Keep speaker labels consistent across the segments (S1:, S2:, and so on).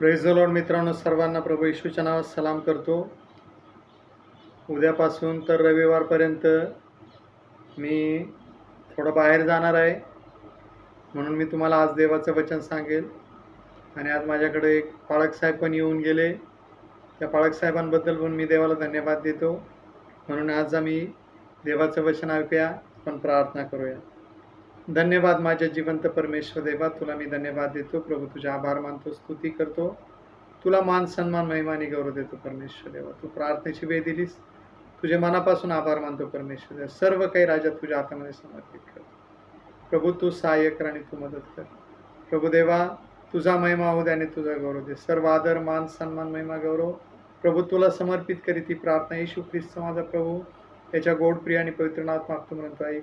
S1: Praise the Lord मित्रांनो, सर्वांना प्रभू येशूच्या नावात सलाम करतो. उद्यापासून तर रविवारपर्यंत मी थोडं बाहेर जाणार आहे, म्हणून मी तुम्हाला आज देवाचं वचन सांगेल. आणि आज माझ्याकडे एक पाळक साहेब पण येऊन गेले. त्या पाळक साहेबांबद्दल पण मी देवाला धन्यवाद देतो. म्हणून आज आम्ही देवाचं वचन ऐकूया, पण प्रार्थना करूया. धन्यवाद माझ्या जिवंत परमेश्वर देवा, तुला मी धन्यवाद देतो प्रभू. तुझे आभार मानतो, स्तुती करतो, तुला मान सन्मान महिमा आणि गौरव देतो परमेश्वर देवा. तू प्रार्थनेची वेळ दिलीस, तुझे मनापासून आभार मानतो परमेश्वर देवा. सर्व काही राजा तुझ्या हातामध्ये समर्पित करतो प्रभू. तू सहाय्य कर आणि तू मदत कर प्रभू देवा. तुझा महिमा होऊ दे आणि तुझा गौरव दे. सर्व आदर मान सन्मान महिमा गौरव प्रभू तुला समर्पित करीत ही प्रार्थना येशू ख्रिस्त माझा प्रभू याच्या गोड प्रिय आणि पवित्र नावात मागतो म्हणतो आहे.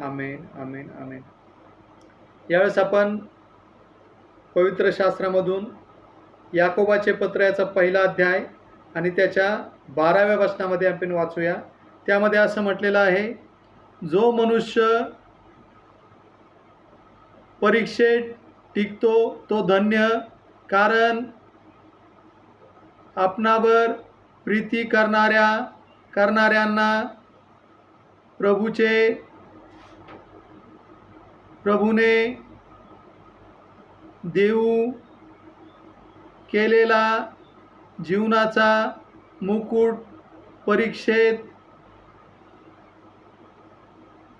S1: आमेन आमेन आमेन. यावेळेस आपण पवित्र शास्त्रामधून याकोबाचे पत्र याचा पहिला अध्याय आणि त्याच्या 12व्या वचनामध्ये आपण वाचूया. त्यामध्ये असं म्हटलेलं आहे, जो मनुष्य परीक्षेत टिकतो तो धन्य, कारण आपणावर प्रीती करणाऱ्यांना प्रभूने देऊ केलेला जीवनाचा मुकुट परीक्षेत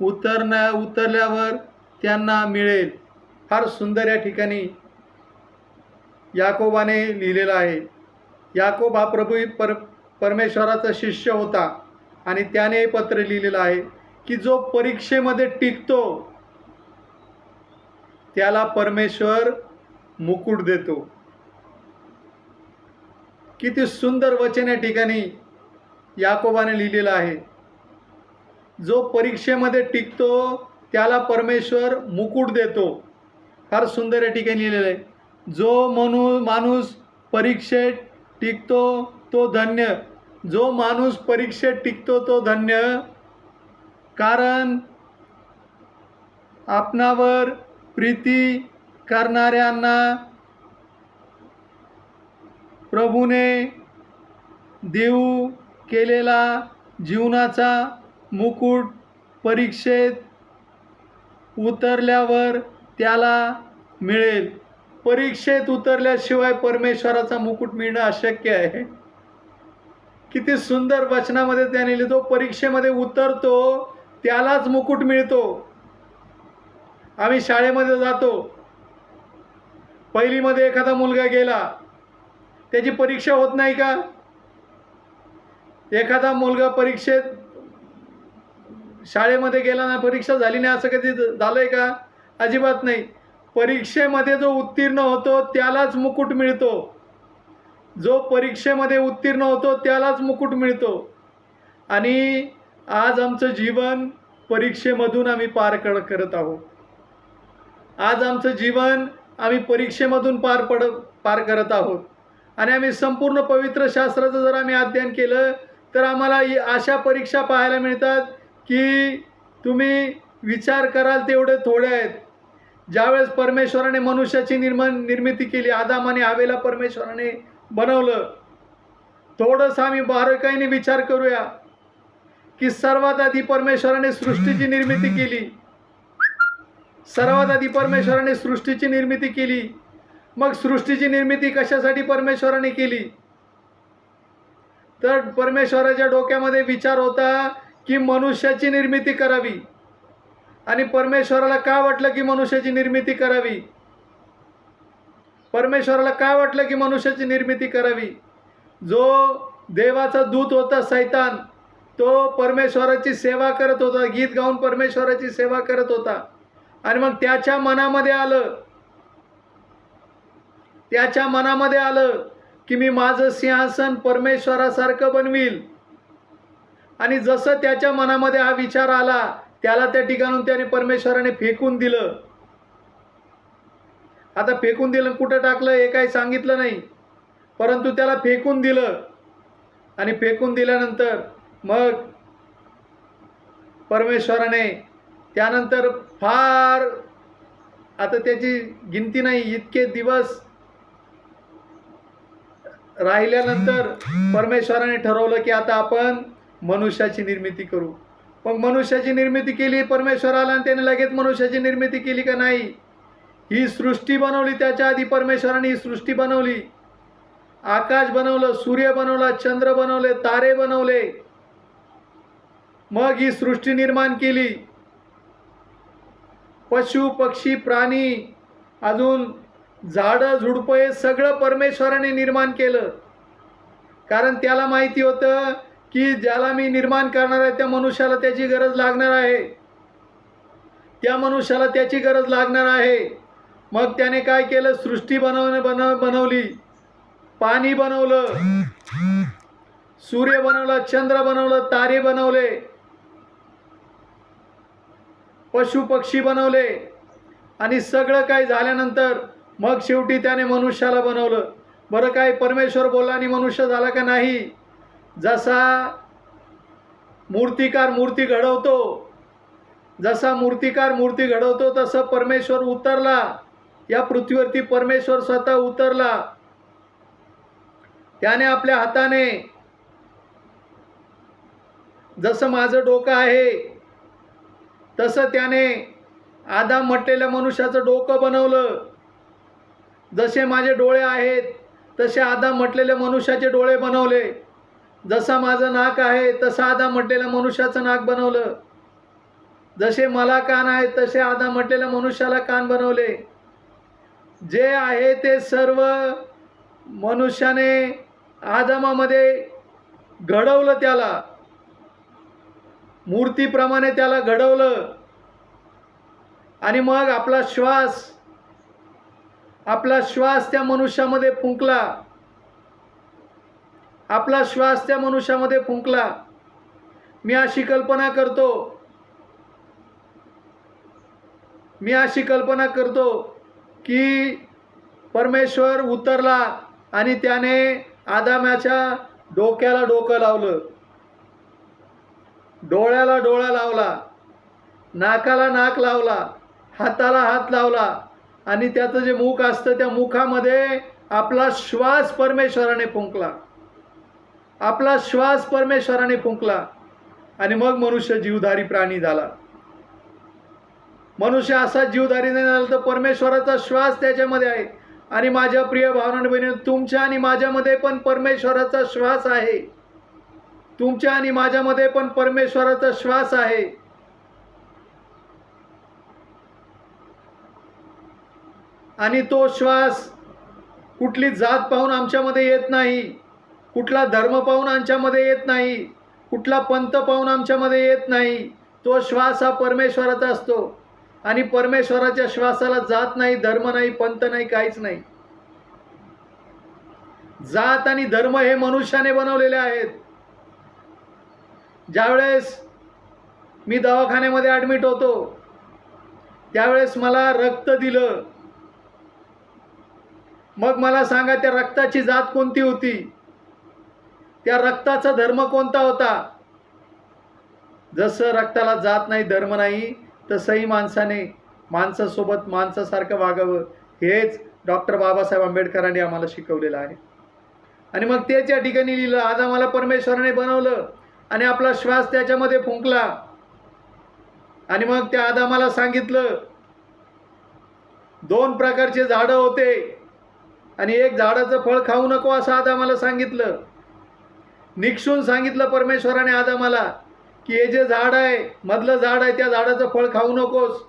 S1: उतरल्यावर त्यांना मिळेल. फार सुंदर या ठिकाणी याकोबाने लिहिलेला आहे. याकोब हा परमेश्वराचा शिष्य होता आणि त्याने हे पत्र लिहिलेलं आहे की जो परीक्षेमध्ये टिकतो त्याला परमेश्वर मुकुट देतो. किती सुंदर वचन या ठिकाणी याकोबाने लिहिलेलं आहे. जो परीक्षेमध्ये टिकतो त्याला परमेश्वर मुकुट देतो. फार सुंदर या ठिकाणी लिहिलेलं आहे. जो माणूस परीक्षेत टिकतो तो धन्य. जो माणूस परीक्षेत टिकतो तो धन्य, कारण आपणावर प्रीती करणाऱ्यांना प्रभूने देऊ केलेला जीवनाचा मुकुट परीक्षेत उतरल्यावर त्याला मिळेल. परीक्षेत उतरल्याशिवाय परमेश्वराचा मुकुट मिळणं अशक्य आहे. किती सुंदर वचनामध्ये त्याने लिहितो, परीक्षेमध्ये उतरतो त्यालाच मुकुट मिळतो. आम्ही शाळेमध्ये जातो, पहिलीमध्ये एखादा मुलगा गेला, त्याची परीक्षा होत नाही का? एखादा मुलगा परीक्षेत शाळेमध्ये गेला ना, परीक्षा झाली नाही असं कधी झालंय का? अजिबात नाही. परीक्षेमध्ये जो उत्तीर्ण होतो त्यालाच मुकुट मिळतो. जो परीक्षेमध्ये उत्तीर्ण होतो त्यालाच मुकुट मिळतो. आणि आज आमचं जीवन परीक्षेमधून आम्ही पार करत आहोत. आज आमचं जीवन आम्ही परीक्षेमधून पार करत आहोत. आणि आम्ही संपूर्ण पवित्र शास्त्राचं जर आम्ही अध्ययन केलं तर आम्हाला अशा परीक्षा पाहायला मिळतात की तुम्ही विचार कराल तेवढे थोडे आहेत. ज्यावेळेस परमेश्वराने मनुष्याची निर्मिती केली, आदाम आणि हवेला परमेश्वराने बनवलं, थोडंसं आम्ही बारकाईने विचार करूया की सर्वात आधी परमेश्वराने सृष्टीची निर्मिती केली. सर्वात आधी परमेश्वराने सृष्टीची निर्मिती केली. मग सृष्टीची निर्मिती कशासाठी परमेश्वराने केली? तर परमेश्वराच्या डोक्यामध्ये विचार होता की मनुष्याची निर्मिती करावी. आणि परमेश्वराला काय वाटलं की मनुष्याची निर्मिती करावी? परमेश्वराला काय वाटलं की मनुष्याची निर्मिती करावी? जो देवाचा दूत होता सैतान, तो परमेश्वराची सेवा करत होता, गीत गाऊन परमेश्वराची सेवा करत होता. आणि मग त्याच्या मनामध्ये आलं की मी माझं सिंहासन परमेश्वरासारखं बनवील. आणि जसं त्याच्या मनामध्ये हा विचार आला, त्याला त्या ठिकाणून त्याने परमेश्वराने फेकून दिलं. आता फेकून दिलं, कुठं टाकलं हे काही सांगितलं नाही, परंतु त्याला फेकून दिलं. आणि फेकून दिल्यानंतर मग परमेश्वराने त्यानंतर फार, आता त्याची गिनती नाही, इतके दिवस राहिल्यानंतर परमेश्वराने ठरवलं की आता आपण मनुष्याची निर्मिती करू. मग मनुष्याची निर्मिती केली परमेश्वराला आणि त्याने लगेच मनुष्याची निर्मिती केली का नाही? ही सृष्टी बनवली. त्याच्या आधी परमेश्वराने ही सृष्टी बनवली. आकाश बनवलं, सूर्य बनवला, चंद्र बनवले, तारे बनवले. मग ही सृष्टी निर्माण केली. पशु पक्षी प्राणी अजून झाडं झुडपं हे सगळं परमेश्वराने निर्माण केलं. कारण त्याला माहिती होतं की ज्याला मी निर्माण करणार आहे त्या मनुष्याला त्याची गरज लागणार आहे. त्या मनुष्याला त्याची गरज लागणार आहे. मग त्याने काय केलं? सृष्टी बनवली. पाणी बनवलं, सूर्य बनवला, चंद्र बनवलं, तारे बनवले, पशु पक्षी बनवले. आणि सगळं काही झाल्यानंतर मग शेवटी त्याने मनुष्याला बनवलं. बरं, काय परमेश्वर बोलला आणि मनुष्य झाला का नाही? जसा मूर्तिकार मूर्ती घडवतो, जसा मूर्तिकार मूर्ती घडवतो तसं परमेश्वर उतरला या पृथ्वीवरती. परमेश्वर स्वतः उतरला. त्याने आपल्या हाताने, जसं माझं डोकं आहे तसं त्याने आदाम म्हटलेल्या मनुष्याचं डोकं बनवलं. जसे माझे डोळे आहेत तसे आदाम म्हटलेल्या मनुष्याचे डोळे बनवले. जसा माझं नाक आहे तसं आदाम म्हटलेल्या मनुष्याचं नाक बनवलं. जसे मला कान आहेत तसे आदाम म्हटलेल्या मनुष्याला कान बनवले. जे आहे ते सर्व मनुष्याने आदामामध्ये घडवलं. त्याला मूर्तीप्रमाणे त्याला घडवलं. आणि मग आपला श्वास त्या मनुष्यामध्ये फुंकला. आपला श्वास त्या मनुष्यामध्ये फुंकला. मी अशी कल्पना करतो की परमेश्वर उतरला आणि त्याने आदामाच्या डोक्याला डोकं लावलं, डोळ्याला डोळा लावला, नाकाला नाक लावला, हाताला हात लावला. आणि त्याचं जे मुख असतं त्या मुखामध्ये आपला श्वास परमेश्वराने फुंकला. आपला श्वास परमेश्वराने फुंकला. आणि मग मनुष्य जीवधारी प्राणी झाला. मनुष्य असा जीवधारी नाही झाला तर परमेश्वराचा श्वास त्याच्यामध्ये आहे. आणि माझ्या प्रिय भावनांनो बहिणींनो, तुमच्या आणि माझ्यामध्ये पण परमेश्वराचा श्वास आहे. तुमच्या आणि माझ्यामध्ये पण परमेश्वराचा श्वास आहे. आणि तो श्वास कुठली जात पाहून आमच्यामध्ये येत नाही, कुठला धर्म पाहून आमच्यामध्ये येत नाही, कुठला पंथ पाहून आमच्यामध्ये येत नाही. तो श्वास हा परमेश्वराचा असतो. आणि परमेश्वराच्या श्वासाला जात नाही, धर्म नाही, पंथ नाही, काहीच नाही. जात आणि धर्म हे मनुष्याने बनवलेले आहेत. ज्यावेळेस मी दवाखान्यामध्ये ॲडमिट होतो त्यावेळेस मला रक्त दिलं. मग मला सांगा, त्या रक्ताची जात कोणती होती? त्या रक्ताचा धर्म कोणता होता? जसं रक्ताला जात नाही, धर्म नाही, तसंही माणसाने माणसासोबत माणसासारखं वागावं. हेच डॉक्टर बाबासाहेब आंबेडकरांनी आम्हाला शिकवलेलं आहे. आणि मग तेच या ठिकाणी लिहिलं, आदामाला परमेश्वराने बनवलं आणि आपला श्वास त्याच्यामध्ये फुंकला. आणि मग त्या आदामाला सांगितलं, 2 प्रकारचे झाडं होते आणि एक झाडाचं फळ खाऊ नको असं आदामाला सांगितलं. निक्षून सांगितलं परमेश्वराने आदामाला की हे जे झाड आहे, मधलं झाड आहे, त्या झाडाचं फळ खाऊ नकोस.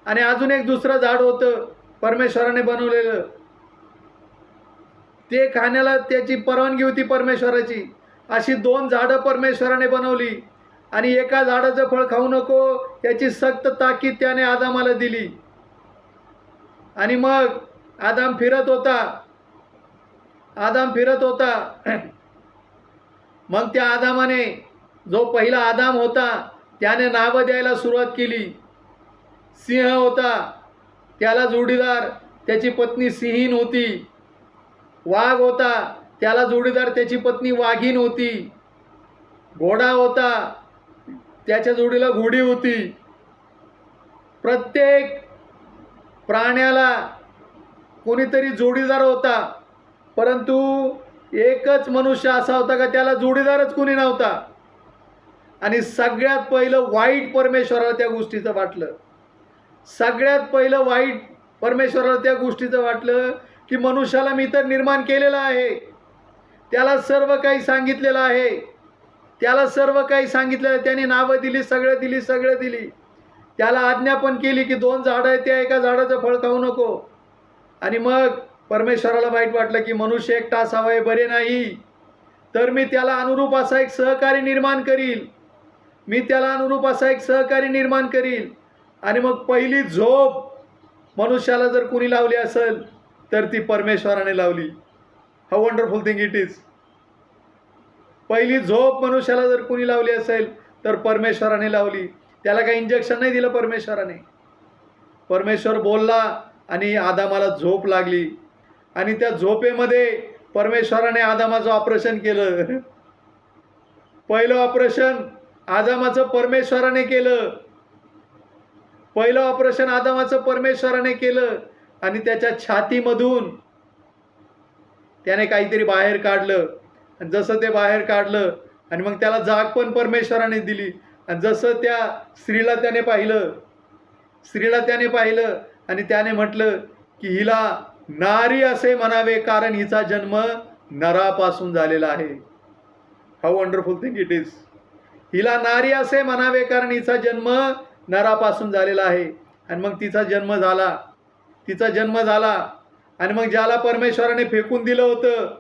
S1: आणि अजून एक दुसरं झाड होतं परमेश्वराने बनवलेलं, ते खाण्याला त्याची परवानगी होती परमेश्वराची. अशी 2 झाडं परमेश्वराने बनवली. आणि एका झाडाचं फळ खाऊ नको याची सक्त ताकीद त्याने आदामाला दिली. आणि मग आदाम फिरत होता. मग त्या आदामाने, जो पहिला आदाम होता, त्याने नावं द्यायला सुरुवात केली. सिंह होता, त्याला जोडीदार त्याची पत्नी सिंहीण होती. वाघ होता, त्याला जोडीदार त्याची पत्नी वाघीण होती. घोडा होता, त्याच्या जोडीला घोडी होती. प्रत्येक प्राण्याला कोणीतरी जोडीदार होता. परंतु एकच मनुष्य असा होता का त्याला जोडीदारच कुणी नव्हता. आणि सगळ्यात पहिलं वाईट परमेश्वराला त्या गोष्टीचं वाटलं. सगळ्यात पहिलं वाईट परमेश्वराला त्या गोष्टीचं वाटलं की मनुष्याला मी तर निर्माण केलेलं आहे, त्याला सर्व काही सांगितलेलं आहे, त्याला सर्व काही सांगितलं, त्याने नावं दिली, सगळं दिली, त्याला आज्ञा पण केली की 2 झाडं आहेत त्या एका झाडाचं फळ खाऊ नको. आणि मग परमेश्वराला वाईट वाटलं की मनुष्य एकटा असावा बरे नाही, तर मी त्याला अनुरूप असा एक सहकारी निर्माण करील, मी त्याला अनुरूप असा एक सहकारी निर्माण करील. आणि मग पहिली झोप मनुष्याला जर कुणी लावली असेल तर ती परमेश्वराने लावली. How wonderful thing it is. पहिली झोप मनुष्याला जर कुणी लावली असेल तर परमेश्वराने लावली. त्याला काही इंजेक्शन नाही दिलं परमेश्वराने. परमेश्वर बोलला आणि आदामाला झोप लागली. आणि त्या झोपेमध्ये परमेश्वराने आदामाचं ऑपरेशन केलं. पहिलं ऑपरेशन आदामाचं परमेश्वराने केलं. पहिलं ऑपरेशन आदामाचं परमेश्वराने केलं. आणि त्याच्या छातीमधून त्याने काहीतरी बाहेर काढलं. आणि जसं ते बाहेर काढलं आणि मग त्याला जाग पण परमेश्वराने दिली. आणि जसं त्या स्त्रीला त्याने पाहिलं आणि त्याने म्हटलं की हिला नारी असे म्हणावे कारण हिचा जन्म नरापासून झालेला आहे. How wonderful thing it is. हिला नारी असे म्हणावे कारण हिचा जन्म नरापासून झालेला आहे. आणि मग तिचा जन्म झाला. आणि मग ज्याला परमेश्वराने फेकून दिलं होतं,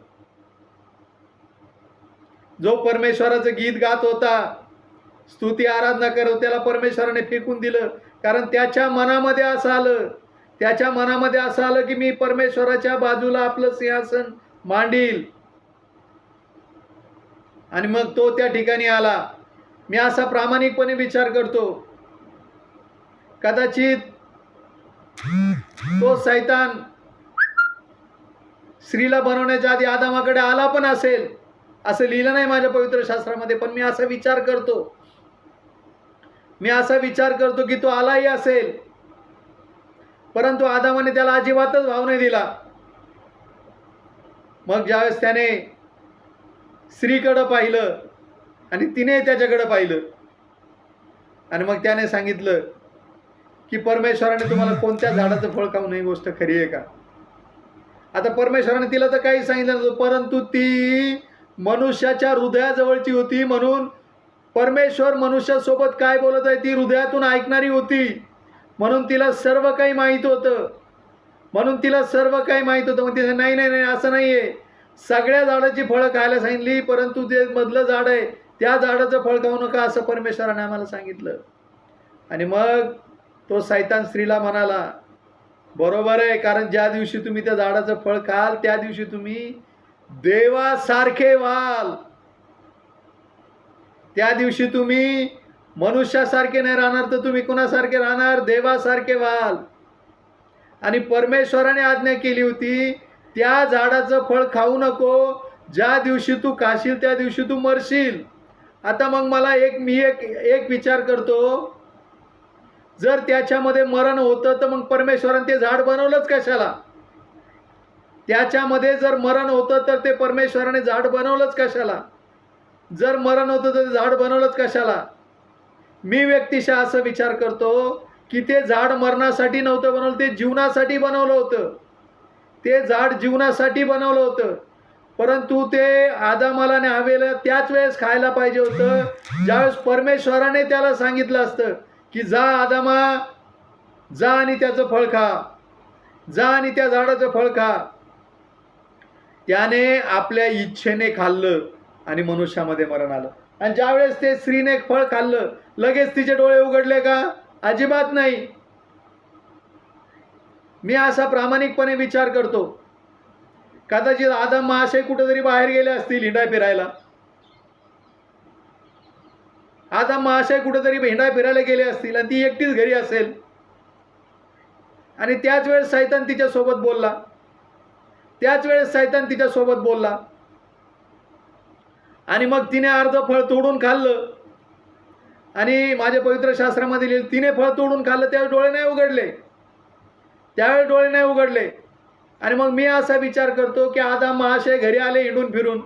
S1: जो परमेश्वराचं गीत गात होता, स्तुती आराधना करत, त्याला परमेश्वराने फेकून दिलं. कारण त्याच्या मनामध्ये असं आलं की मी परमेश्वराच्या बाजूला आपलं सिंहासन मांडील. आणि मग तो त्या ठिकाणी आला. मी असा प्रामाणिकपणे विचार करतो, कदाचित तो शैतान स्त्रीला बनवण्याच्या आधी आदामाकडे आला पण असेल. असं लिहिलं नाही माझ्या पवित्र शास्त्रामध्ये, पण मी असा विचार करतो की तो आलाही असेल. परंतु आदामाने त्याला अजिबातच भाव नाही दिला. मग ज्यावेळेस त्याने स्त्रीकडं पाहिलं आणि तिने त्याच्याकडं पाहिलं आणि मग त्याने सांगितलं की परमेश्वराने तुम्हाला कोणत्या झाडाचं फळ खाऊ नये, गोष्ट खरी आहे का? आता परमेश्वराने तिला तर काही सांगितलं नव्हतं, परंतु ती मनुष्याच्या हृदयाजवळची होती. म्हणून परमेश्वर मनुष्यासोबत काय बोलत आहे ती हृदयातून ऐकणारी होती. म्हणून तिला सर्व काही माहीत होतं. मग तिला नाही असं नाही आहे, सगळ्या झाडाची फळं खायला सांगितली, परंतु जे मधलं झाड आहे त्या झाडाचं फळ खाऊ नका असं परमेश्वराने आम्हाला सांगितलं. आणि मग तो शैतान स्त्रीला म्हणाला, बरोबर आहे, कारण ज्या दिवशी तुम्ही त्या झाडाचं फळ खाल त्या दिवशी तुम्ही देवासारखे व्हाल. त्या दिवशी तुम्ही मनुष्यासारखे नाही राहणार, तर तुम्ही कुणासारखे राहणार? देवासारखे व्हाल. आणि परमेश्वराने आज्ञा केली होती त्या झाडाचं फळ खाऊ नको, ज्या दिवशी तू खाशील त्या दिवशी तू मरशील. आता मग मला एक विचार करतो, जर त्याच्यामध्ये मरण होतं तर मग परमेश्वराने ते झाड बनवलंच कशाला? त्याच्यामध्ये जर मरण होतं तर ते परमेश्वराने झाड बनवलंच कशाला? जर मरण होतं तर ते झाड बनवलंच कशाला? मी व्यक्तिशः असं विचार करतो की ते झाड मरणासाठी नव्हतं बनवलं, ते जीवनासाठी बनवलं होतं. ते झाड जीवनासाठी बनवलं होतं. परंतु ते आदामाला आणि हव्वेला त्याच वेळेस खायला पाहिजे होतं ज्यावेळेस परमेश्वराने त्याला सांगितलं असतं की जा आदामा, जा आणि त्याचं फळ खा, जा आणि त्या झाडाचं फळ खा. त्याने आपल्या इच्छेने खाल्लं आणि मनुष्यामध्ये मरण आलं. आणि ज्यावेळेस ते स्त्रीने फळ खाल्लं लगेच तिचे डोळे उघडले का? अजिबात नाही. मी असा प्रामाणिकपणे विचार करतो, कदाचित आदम महाशय कुठेतरी बाहेर गेले असतील हिंडा फिरायला. आदम महाशय कुठेतरी हिंडा फिरायला गेले असतील आणि ती एकटीच घरी असेल. आणि त्याच वेळेस शैतान तिच्यासोबत बोलला. आणि मग तिने अर्ध फळ तोडून खाल्लं. आणि माझ्या पवित्र शास्त्रामध्ये लिहिलं तिने फळ तोडून खाल्लं, त्यावेळी डोळे नाही उघडले. आणि मग मी असा विचार करतो की आदाम महाशय घरी आले हिंडून फिरून,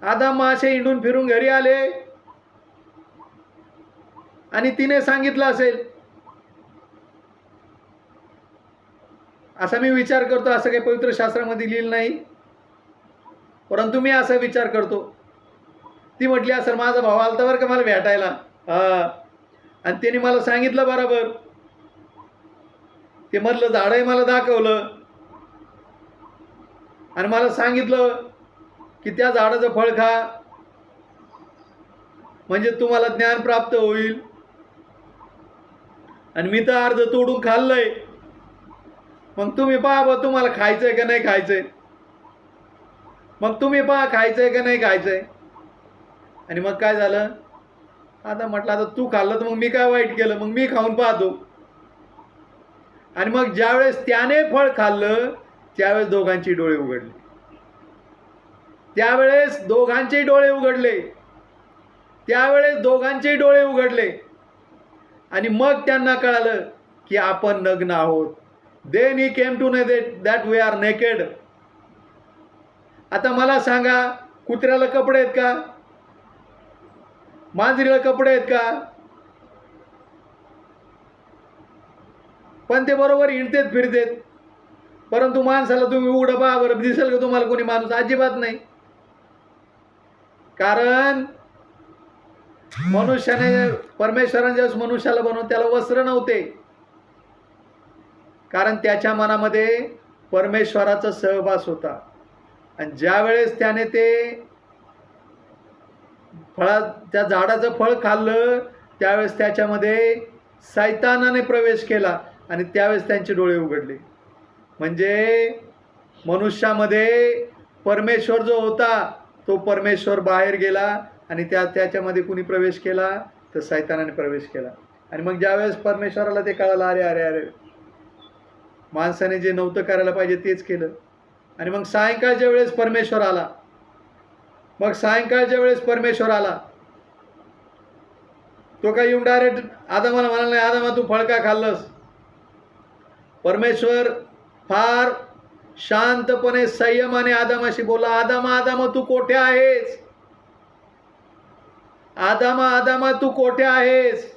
S1: आदाम महाशय हिंडून फिरून घरी आले आणि तिने सांगितलं असेल, असा मी विचार करतो. असं काही पवित्र शास्त्रामध्ये लिहिलं नाही, परंतु मी असा विचार करतो. ती म्हटली असेल माझा भाऊ आलता बरं का मला भेटायला, आणि त्याने मला सांगितलं बरोबर, ते मधलं झाडही मला दाखवलं आणि मला सांगितलं की त्या झाडाचं फळ खा म्हणजे तुम्हाला ज्ञान प्राप्त होईल. आणि मी तर अर्ध तोडून खाल्लंय. मग तुम्ही पहा बा तुम्हाला खायचंय का नाही खायचंय, मग तुम्ही पहा खायचंय का नाही खायचंय. आणि मग काय झालं, आता म्हटलं आता तू खाल्लं तर मग मी काय वाईट केलं, मग मी खाऊन पाहतो. आणि मग ज्यावेळेस त्याने फळ खाल्लं त्यावेळेस दोघांची डोळे उघडले, त्यावेळेस दोघांचे डोळे उघडले, त्यावेळेस दोघांचे डोळे उघडले. आणि मग त्यांना कळालं की आपण नग्न आहोत. Then he came to know that we are naked. आता मला सांगा, कुत्र्याला कपडे आहेत का, मांजरीला कपडे आहेत का, पण ते बरोबर हिंडतेत फिरतेत. परंतु माणसाला तुम्ही उघडं पहा बरं, दिसेल का तुम्हाला कोणी माणूस, अजिबात नाही. कारण मनुष्याने, परमेश्वराने ज्यावेळेस मनुष्याला बनवून त्याला वस्त्र नव्हते, कारण त्याच्या मनामध्ये परमेश्वराचा सहवास होता. आणि ज्यावेळेस त्याने ते त्या झाडाचं फळ खाल्लं त्यावेळेस त्याच्यामध्ये सैतानाने प्रवेश केला आणि त्यावेळेस त्यांचे डोळे उघडले. म्हणजे मनुष्यामध्ये परमेश्वर जो होता तो परमेश्वर बाहेर गेला आणि त्याच्यामध्ये कुणी प्रवेश केला तर सैतानाने प्रवेश केला. आणि मग ज्यावेळेस परमेश्वराला ते कळालं, अरे अरे अरे माणसाने जे नव्हतं करायला पाहिजे तेच केलं. आणि मग सायंकाळच्या वेळेस परमेश्वर आला, मग सायंकाळच्या वेळेस परमेश्वर आला. तो काय येऊन डायरेक्ट आदामाला म्हणाला नाही, आदामा तू फळ का खाल्लंस. परमेश्वर फार शांतपणे संयमाने आदामाशी बोला, आदामा आदामा तू कोठे आहेस, आदामा आदामा तू कोठे आहेस.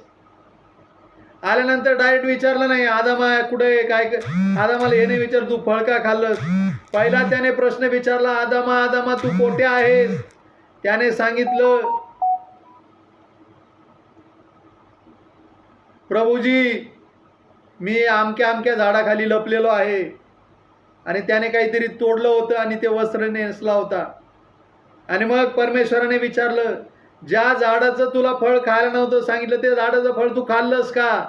S1: आल्यानंतर डायरेक्ट विचारलं नाही आदामा कुठे काय, आदामाला हे नाही विचार तू फळ का खाल्लंस. पहिला त्याने प्रश्न विचारला, आदामा आदामा तू कोठे आहेस. त्याने सांगितलं, प्रभूजी मी अमक्या अमक्या झाडाखाली लपलेलो आहे. आणि त्याने काहीतरी तोडलं होतं आणि ते वस्त्र नेसला होता. आणि मग परमेश्वराने विचारलं, ज्या झाडाचं तुला फळ खायला नव्हतं सांगितलं ते झाडाचं फळ तू खाल्लंस का.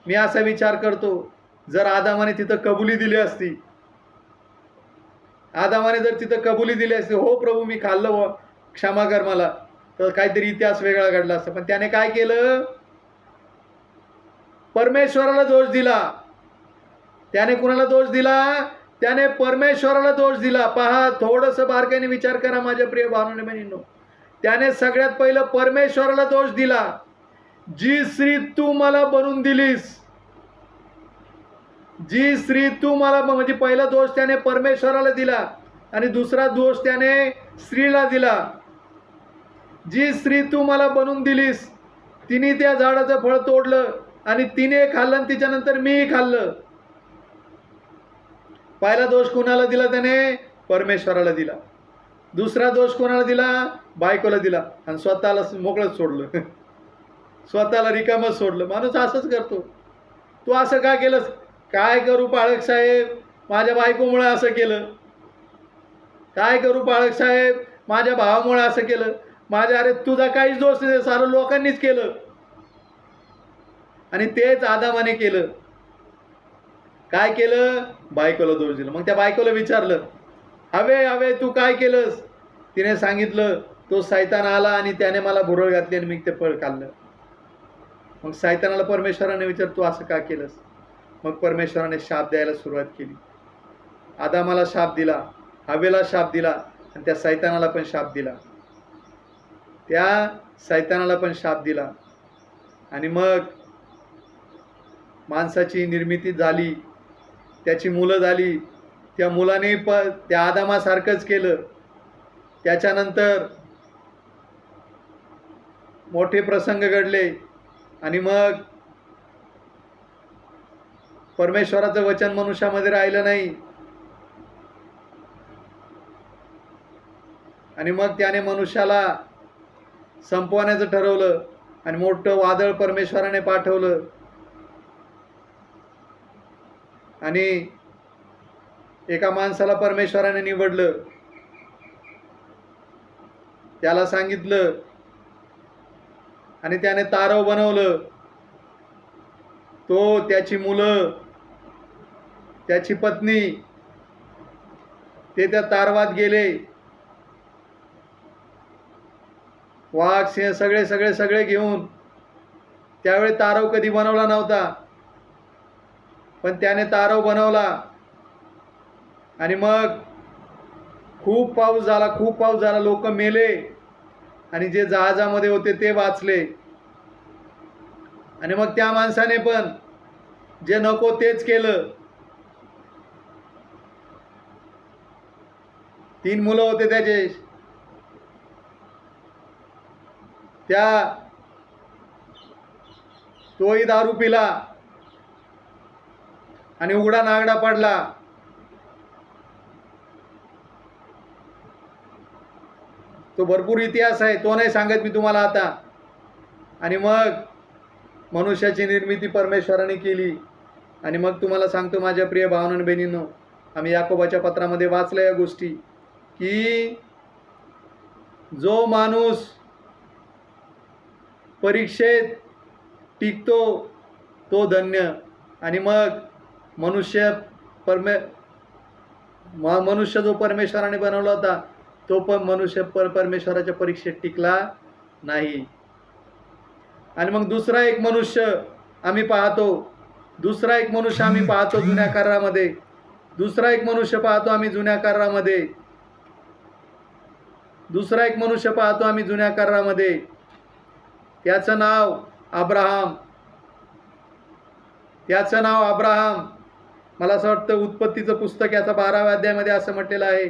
S1: मी असा विचार करतो, जर आदामाने तिथं कबुली दिली असती, आदामाने जर तिथं कबुली दिली असती, हो प्रभू मी खाल्लं क्षमा कर मला, तर काहीतरी इतिहास वेगळा घडला असता. पण त्याने काय केलं, परमेश्वराला दोष दिला. त्याने कुणाला दोष दिला, त्याने परमेश्वराला दोष दिला. पहा थोडंसं बारकाईने विचार करा माझ्या प्रिय भावांनो बहिणींनो. त्याने सगळ्यात पहिलं परमेश्वराला दोष दिला. जी स्त्री तू मला बनवून दिलीस, जी स्त्री तू मला, म्हणजे पहिला दोष त्याने परमेश्वराला दिला आणि दुसरा दोष त्याने स्त्रीला दिला. जी स्त्री तू मला बनवून दिलीस तिने त्या झाडाचं फळ तोडलं आणि तिने खाल्लं आणि तिच्यानंतर मीही खाल्लं. पहिला दोष कोणाला दिला त्याने, परमेश्वराला दिला. दुसरा दोष कोणाला दिला, बायकोला दिला आणि स्वतःला मोकळंच सोडलं, स्वतःला रिकामच सोडलं. माणूस असंच करतो. तू असं का केलंस, काय करू पाळक साहेब माझ्या बायकोमुळे असं केलं, काय करू पाळक साहेब माझ्या भावामुळे असं केलं, माझ्या, अरे तुझा काहीच दोष नाही, सारं लोकांनीच केलं. आणि तेच आदामाने केलं. काय केलं, बायकोला दोष दिला. मग त्या बायकोला विचारलं, हवे हवे तू काय केलंस. तिने सांगितलं, तो सैतान आला आणि त्याने मला भुरळ घातली आणि मी ते फळ खाल्लं. मग सैतानाला परमेश्वराने विचार तू असं का केलंस. मग परमेश्वराने शाप द्यायला सुरुवात केली. आदामाला शाप दिला, हवेला शाप दिला आणि त्या सैतानाला पण शाप दिला, त्या सैतानाला पण शाप दिला. आणि मग माणसाची निर्मिती झाली, त्याची मुलं झाली, त्या मुलाने त्या आदामासारखंच केलं. त्याच्यानंतर मोठे प्रसंग घडले आणि मग परमेश्वराचं वचन मनुष्यामध्ये राहिलं नाही आणि मग त्याने मनुष्याला संपवण्याचं ठरवलं आणि मोठं वादळ परमेश्वराने पाठवलं आणि एका माणसाला परमेश्वराने निवडलं. त्याला सांगितलं आणि त्याने तारव बनवलं. तो, त्याची मुलं, त्याची पत्नी ते त्या तारवात गेले. वाघ, सिंह सगळे घेऊन. त्यावेळी तारव कधी बनवला नव्हता, पण त्याने तारव बनवला आणि मग खूप पाऊस झाला, लोक मेले आणि जे जहाजामध्ये होते ते वाचले. आणि मग त्या माणसाने पण जे नको तेच केलं. 3 मुलं होते त्याचे. तोही दारू पिला आणि उघडा नागडा पडला. तो भरपूर इतिहास आहे, तो नाही सांगत मी तुम्हाला आता. आणि मग मनुष्याची निर्मिती परमेश्वराने केली. आणि मग तुम्हाला सांगतो माझ्या प्रिय भावांनो आणि बहिणींनो, आम्ही याकोबाच्या पत्रामध्ये वाचल्या या गोष्टी की जो माणूस परीक्षेत टिकतो तो धन्य. आणि मग मनुष्य जो परमेश्वराने बनवला होता तो पण मनुष्य परमेश्वराच्या परीक्षेत टिकला नाही. आणि मग दुसरा एक मनुष्य आम्ही पाहतो जुन्या करारामध्ये. दुसरा एक मनुष्य पाहतो आम्ही जुन्या करारामध्ये. त्याचं नाव अब्राहम. मला असं वाटतं उत्पत्तीचं पुस्तक याचा 12व्या अध्यायामध्ये असं म्हटलेलं आहे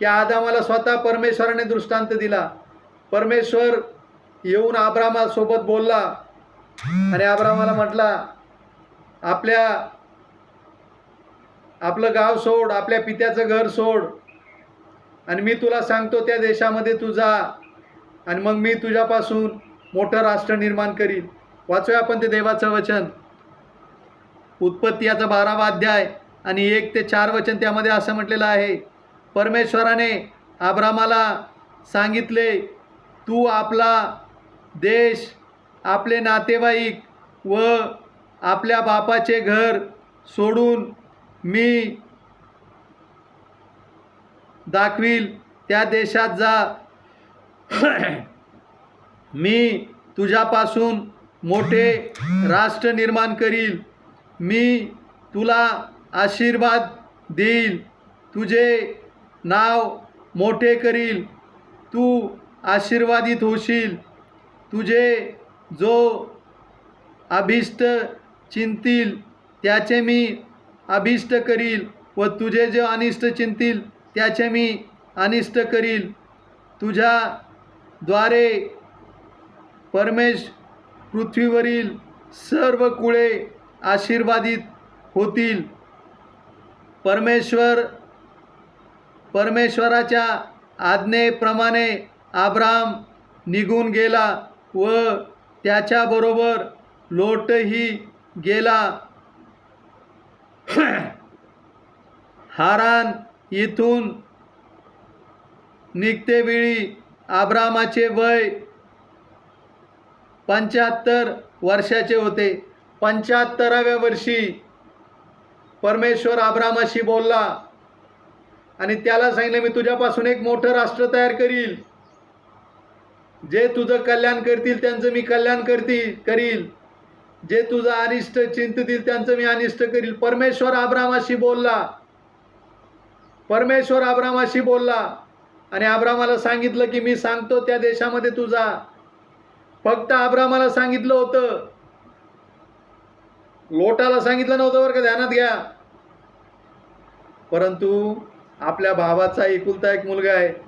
S1: की आदामाला स्वतः परमेश्वराने दृष्टांत दिला. परमेश्वर येऊन अब्रामासोबत बोलला आणि अब्रामाला म्हटला, आपलं गाव सोड, आपल्या पित्याचं घर सोड आणि मी तुला सांगतो त्या देशामध्ये तू जा आणि मग मी तुझ्यापासून मोठं राष्ट्र निर्माण करील. वाचूया आपण ते देवाचं वचन. उत्पत्ती याचा 12वा अध्याय आणि 1 ते 4 वचन. त्यामध्ये असं म्हटलेलं आहे, परमेश्वराने अब्रामाला सांगितले, तू आपला देश, आपले नातेवाईक व आपल्या बापाचे घर सोडून मी दाखवील त्या देशात जा. मी तुझ्यापासून मोठे राष्ट्र निर्माण करील. मी तुला आशीर्वाद देईल, तुझे नाव मोठे करील, तू आशीर्वादित होशील. तुझे जो अभिष्ट चिंतील त्याचे मी अभिष्ट करील व तुझे जे अनिष्ट चिंतील त्याचे मी अनिष्ट करील. तुझ्याद्वारे पृथ्वीवरील सर्व कुळे आशीर्वादित होतील. परमेश्वराच्या आज्ञेप्रमाणे अब्राम निघून गेला व त्याच्याबरोबर लोटही गेला. हारान इथून निघतेवेळी अब्रामाचे वय 75 वर्षाचे होते. 75व्या वर्षी परमेश्वर अब्रामाशी बोलला आणि त्याला सांगितलं, मी तुझ्यापासून एक मोठं राष्ट्र तयार करील. जे तुझं कल्याण करतील त्यांचं मी कल्याण करील. जे तुझं अनिष्ट चिंततील त्यांचं मी अनिष्ट करील. परमेश्वर अब्रामाशी बोलला आणि अब्रामाला सांगितलं की मी सांगतो त्या देशामध्ये तू जा. फक्त अब्रामाला सांगितलं होतं लोटाला सांगितलं नव्हतं बरं का, ध्यानात घ्या. परंतु आपल्या भावाचा एकुलता एक मुलगा आहे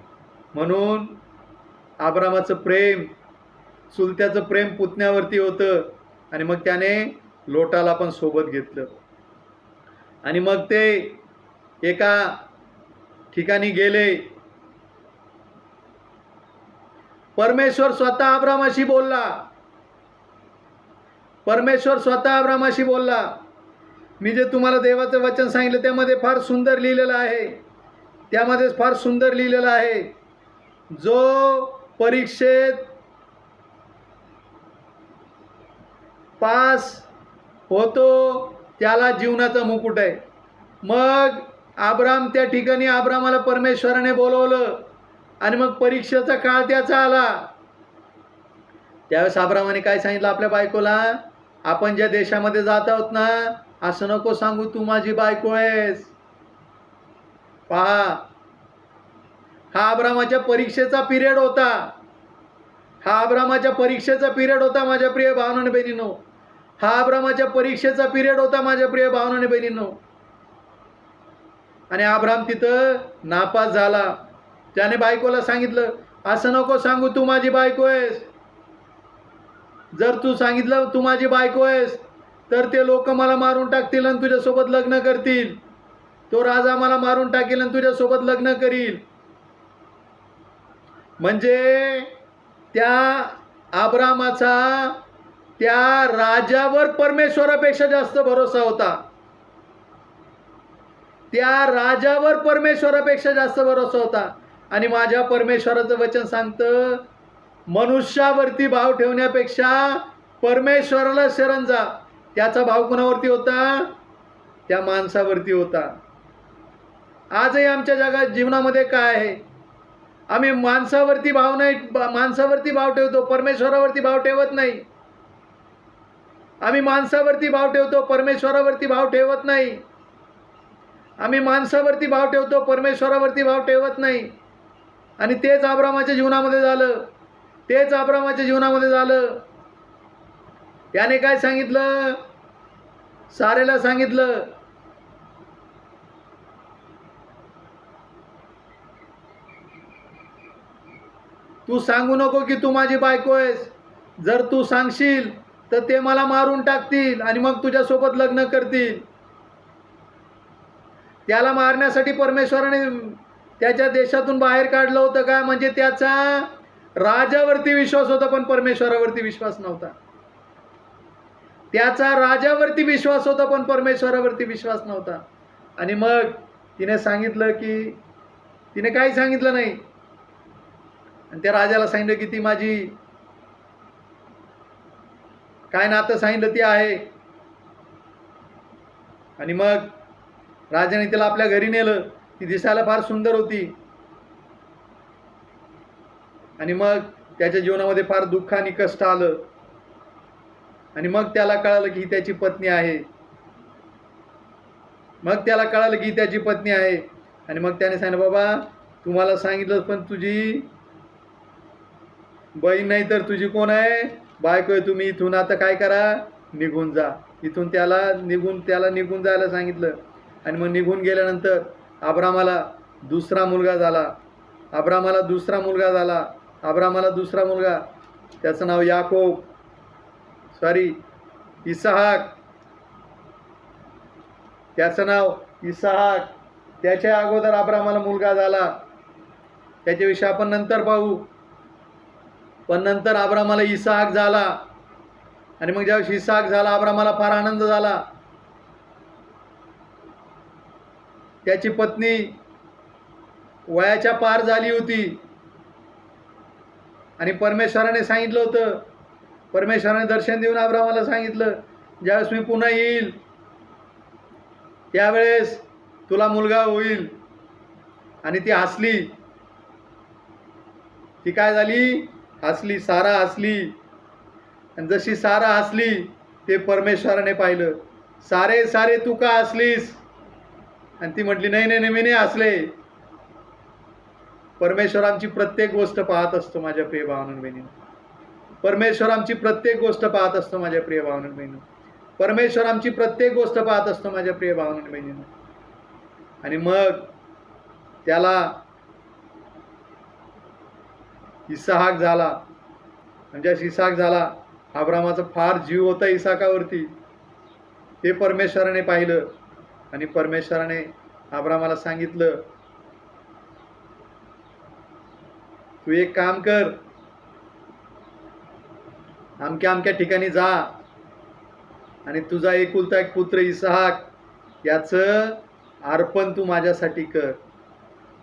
S1: म्हणून अब्रामाचं प्रेम, चुलत्याचं प्रेम पुतण्यावरती होतं. आणि मग त्याने लोटाला पण सोबत घेतलं. आणि मग ते एका ठिकाणी गेले. परमेश्वर स्वतः अब्रामाशी बोलला. परमेश्वर स्वतः अब्रामाशी बोलला. मी जे तुम्हाला देवाचं वचन सांगितलं त्यामध्ये फार सुंदर लिहिलेलं आहे. त्यामध्ये फार सुंदर लिहिलेलं आहे, जो परीक्षेत पास होतो त्याला जीवनाचा मुकुट आहे. मग अब्राम त्या ठिकाणी अब्रामाला परमेश्वराने बोलवलं आणि मग परीक्षेचा काळ त्याचा आला. त्यावेळेस अब्रामाने काय सांगितलं आपल्या बायकोला, आपण ज्या देशामध्ये जात आहोत ना, असं नको सांगू तू माझी बायको आहेस. पहा, हा अब्रामाच्या परीक्षेचा पिरियड होता. हा अब्रामाच्या परीक्षेचा पिरियड होता माझ्या प्रिय भावनाने बहिणींनो. हा अब्रामाच्या परीक्षेचा पिरियड होता माझ्या प्रिय भावनाने बहिणींनो. आणि अब्राम तिथं नापास झाला. त्याने बायकोला सांगितलं, असं नको सांगू तू माझी बायको आहेस. जर तू सांगितलं तू माझी बायको आहेस तर ते लोक मला मारून टाकतील आणि तुझ्यासोबत लग्न करतील. तो राजा मला मारून टाकेल आणि तुझ्यासोबत लग्न करील. म्हणजे त्या अब्रामाचा त्या राजावर परमेश्वरापेक्षा जास्त भरोसा होता. त्या राजावर परमेश्वरापेक्षा जास्त भरोसा होता. आणि माझ्या परमेश्वराचं वचन सांगतं, मनुष्यावरती भाव ठेवण्यापेक्षा परमेश्वराला शरण जा. त्याचा भाव कुणावरती होता? त्या माणसावरती होता. आजही आमच्या जगात जीवनामध्ये काय आहे, आम्ही माणसावरती भाव ठेवतो, परमेश्वरावरती भाव ठेवत नाही. आम्ही माणसावरती भाव ठेवतो, परमेश्वरावरती भाव ठेवत नाही. आम्ही माणसावरती भाव ठेवतो, परमेश्वरावरती भाव ठेवत नाही. आणि तेच अब्रामाच्या जीवनामध्ये झालं. तेच अब्रामाच्या जीवनामध्ये झालं. त्याने काय सांगितलं? सारेला सांगितलं, तू सांगू नको की तू माझी बायको आहेस. जर तू सांगशील तर ते मला मारून टाकतील आणि मग तुझ्यासोबत लग्न करतील. त्याला मारण्यासाठी परमेश्वराने त्याच्या देशातून बाहेर काढलं होतं का? म्हणजे त्याचा राजावरती विश्वास होता पण परमेश्वरावरती विश्वास नव्हता. त्याचा राजावरती विश्वास होता पण परमेश्वरावरती विश्वास नव्हता. आणि मग तिने सांगितलं की, तिने काही सांगितलं नाही. आणि त्या राजाला सांगितलं की ती माझी काय नातं सांगितलं ती आहे. आणि मग राजाने तिला आपल्या घरी नेलं. ती दिसायला फार सुंदर होती. आणि मग त्याच्या जीवनामध्ये फार दुःख आणि कष्ट आलं. आणि मग त्याला कळालं की ही त्याची पत्नी आहे. मग त्याला कळालं की त्याची पत्नी आहे. आणि मग त्याने सांगितलं, बाबा तुम्हाला सांगितलं पण तुझी बहीण नाही तर तुझी कोण आहे? बायको आहे. तुम्ही इथून आता काय करा, निघून जा इथून. त्याला निघून जायला सांगितलं. आणि मग निघून गेल्यानंतर अब्रामाला दुसरा मुलगा झाला. त्याचं नाव इसहाक. त्याचं नाव इसहाक. त्याच्या अगोदर अब्रामाला मुलगा झाला. त्याच्याविषयी आपण नंतर पाहू. पण नंतर अब्रामाला इसहाक झाला. आणि मग ज्यावेळेस इसहाक झाला अब्रामाला फार आनंद झाला. त्याची पत्नी वयाच्या पार झाली होती. आणि परमेश्वराने सांगितलं होतं, परमेश्वराने दर्शन देऊन अब्रामाला सांगितलं, ज्यावेळेस मी पुन्हा येईल त्यावेळेस तुला मुलगा होईल. आणि ती हसली. ती काय झाली? हसली. सारा हसली. आणि जशी सारा हसली ते परमेश्वराने पाहिलं. सारे तू का हसलीस? आणि ती म्हटली, नाही मी नाही हसले. परमेश्वर आमची प्रत्येक गोष्ट पाहत असतो माझ्या प्रिय भावनांनो बहिणींनो. परमेश्वर आमची प्रत्येक गोष्ट पाहत असतो माझ्या प्रिय भावनांनो बहिणींनो. परमेश्वर आमची प्रत्येक गोष्ट पाहत असतो माझ्या प्रिय भावांनो बहिणींनो. आणि मग त्याला इसाहाक झाला. म्हणजे इसाहाक झाला, अब्रामाचा फार जीव होता इसाकावरती, ते परमेश्वराने पाहिलं. आणि परमेश्वराने अब्रामाला सांगितलं, तू एक काम कर, अमक्या अमक्या ठिकाणी जा आणि तुझा एकुलता एक पुत्र इसाहाक याचं अर्पण तू माझ्यासाठी कर.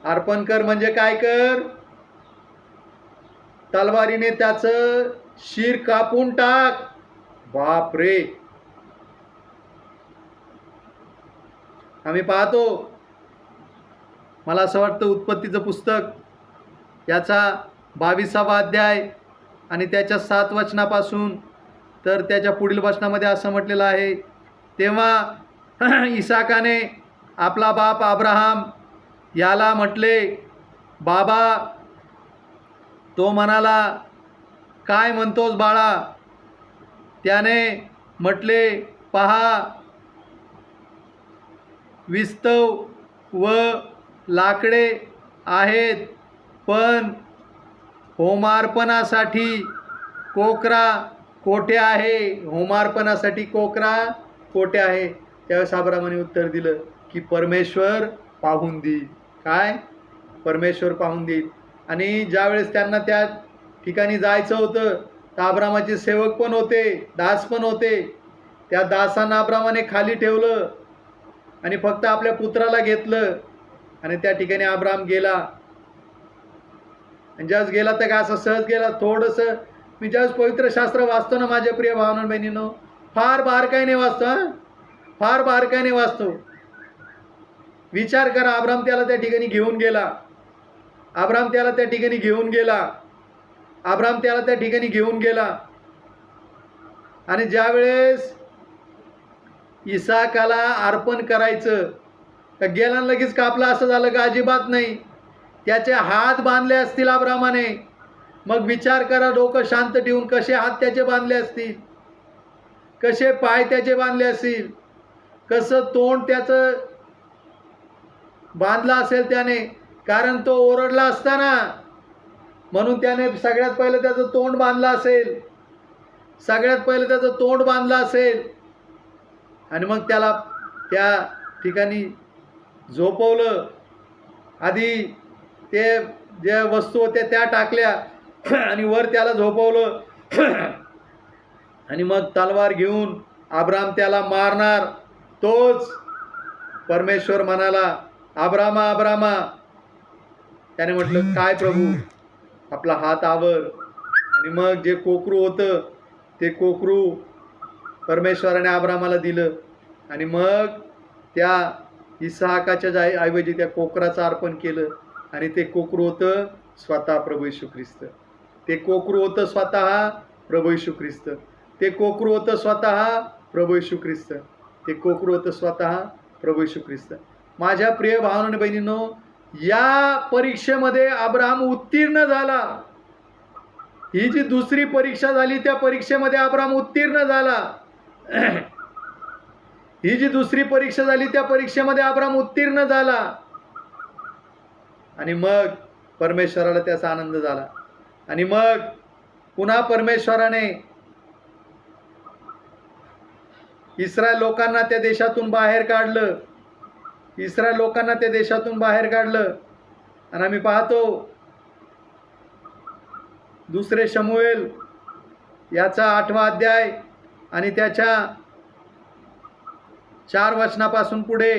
S1: अर्पण कर म्हणजे काय कर, तलवारीने त्याचं शिर कापून टाक. बाप रे. आम्ही पाहतो, मला असं वाटतं उत्पत्तीचं पुस्तक याचा 22वा अध्याय आणि त्याच्या 7 वचनापासून तर त्याच्या पुढील वचनामध्ये असं म्हटलेलं आहे, तेव्हा इसाकाने आपला बाप अब्राहाम याला म्हटले, बाबा. तो म्हणाला, काय म्हणतोस बाळा? त्याने म्हटले, पहा, विस्तव व लाकडे आहेत, पण होमार्पणासाठी कोकरा कोठे आहे? होमार्पणासाठी कोकरा कोठे आहे? त्यावेळेस अब्रामाने उत्तर दिलं की परमेश्वर पाहून देईल. काय? परमेश्वर पाहून देईल. आणि ज्यावेळेस त्यांना त्या ठिकाणी जायचं होतं, तर अब्रामाचे सेवक पण होते, दास पण होते. त्या दासांना अब्रामाने खाली ठेवलं आणि फक्त आपल्या पुत्राला घेतलं आणि त्या ठिकाणी अब्राम गेला. आणि ज्यावेळेस गेला तर का असं सहज गेला? थोडंसं मी ज्यावेळेस पवित्र शास्त्र वाचतो ना माझ्या प्रिय भावना बहिणींनो, फार बारकाईने वाचतो. फार बारकाईने वाचतो. विचार करा, अब्राम त्याला त्या ठिकाणी घेऊन गेला. अब्राम त्याला त्या ठिकाणी घेऊन गेला. अब्राम त्याला त्या ठिकाणी घेऊन गेला. आणि ज्यावेळेस इसाकाला अर्पण करायचं, तर गेला लगेच कापला असं झालं का? अजिबात नाही. त्याचे हात बांधले असतील अब्रामाने. मग विचार करा, डोकं शांत ठेवून, कसे हात त्याचे बांधले असतील, कसे पाय त्याचे बांधले असतील, कसं तोंड त्याचं बांधलं असेल त्याने. कारण तो ओरडला असताना, म्हणून त्याने सगळ्यात पहिलं त्याचं तोंड बांधलं असेल. सगळ्यात पहिलं त्याचं तोंड बांधलं असेल. आणि मग त्याला त्या ठिकाणी झोपवलं. आधी ते ज्या वस्तू होत्या त्या टाकल्या आणि वर त्याला झोपवलं. आणि मग तलवार घेऊन अब्राम त्याला मारणार. तोच परमेश्वर म्हणाला, अब्रामा, अब्रामा. त्याने म्हटलं, काय प्रभू? आपला हात आवर. आणि मग जे कोकरू होतं ते कोकरू परमेश्वराने अब्रामाला दिलं. आणि मग त्या इसाहाकाच्या ऐवजी त्या कोकराचं अर्पण केलं. आणि ते कोकरू होतं स्वतः प्रभू येशू ख्रिस्त. ते कोकरू होतं स्वतः प्रभू येशू ख्रिस्त. ते कोकरू होतं स्वतः प्रभू येशू ख्रिस्त. ते कोकरू होतं स्वतः प्रभू येशू ख्रिस्त. माझ्या प्रिय भावांनो आणि बहिणींनो, या परीक्षेमध्ये अब्राहम उत्तीर्ण झाला. ही जी दुसरी परीक्षा झाली, त्या परीक्षेमध्ये अब्राहम उत्तीर्ण झाला. ही जी दुसरी परीक्षा झाली, त्या परीक्षेमध्ये अब्राहम उत्तीर्ण झाला. आणि मग परमेश्वराला त्याचा आनंद झाला. आणि मग पुन्हा परमेश्वराने इस्रायल लोकांना त्या देशातून बाहेर काढलं. इस्रायल लोकांना त्या देशातून बाहेर काढलं. आणि आम्ही पाहतो, दुसरे शमूएल याचा 8वा अध्याय आणि त्याच्या 4 वचनापासून पुढे,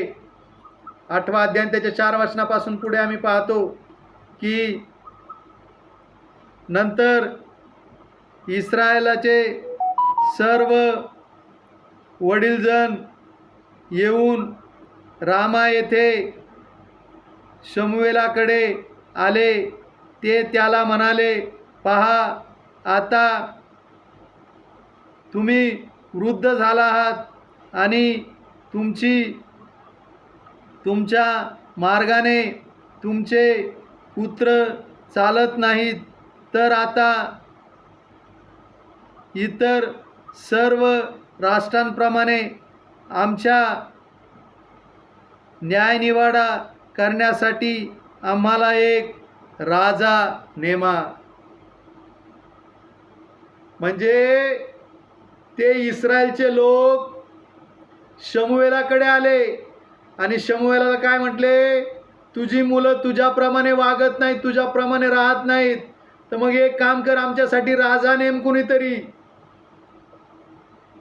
S1: 8वा अध्याय त्याच्या 4 वचनापासून पुढे आम्ही पाहतो की नंतर इस्रायलाचे सर्व वडीलजण येऊन रामा येथे शमूएलाकडे आले. ते त्याला म्हणाले, पहा, आता तुम्ही वृद्ध झाला आहात आणि तुमच्या मार्गाने तुमचे पुत्र चालत नाहीत. तर आता इतर सर्व राष्ट्रांप्रमाणे आमच्या न्यायनिवाडा करण्यासाठी आम्हाला एक राजा नेमा. म्हणजे ते इस्रायलचे लोक शमूएलाकडे आले आणि शमूएलाला काय म्हटले, तुझी मुलं तुझ्याप्रमाणे वागत नाहीत, तुझ्याप्रमाणे राहत नाहीत, तर मग एक काम कर, आमच्यासाठी राजा नेम, कुणीतरी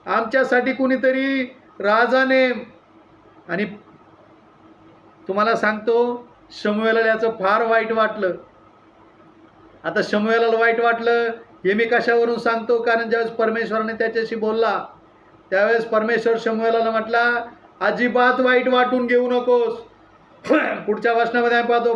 S1: आमच्यासाठी कुणीतरी राजा नेम. आणि तुम्हाला सांगतो, शमूएलाला याचं फार वाईट वाटलं. आता शमूएलाला वाईट वाटलं हे मी कशावरून सांगतो, कारण ज्यावेळेस परमेश्वराने त्याच्याशी बोलला त्यावेळेस परमेश्वर शमूएलाला म्हटला, अजिबात वाईट वाटून घेऊ नकोस. पुढच्या वचनामध्ये आपण पाहतो,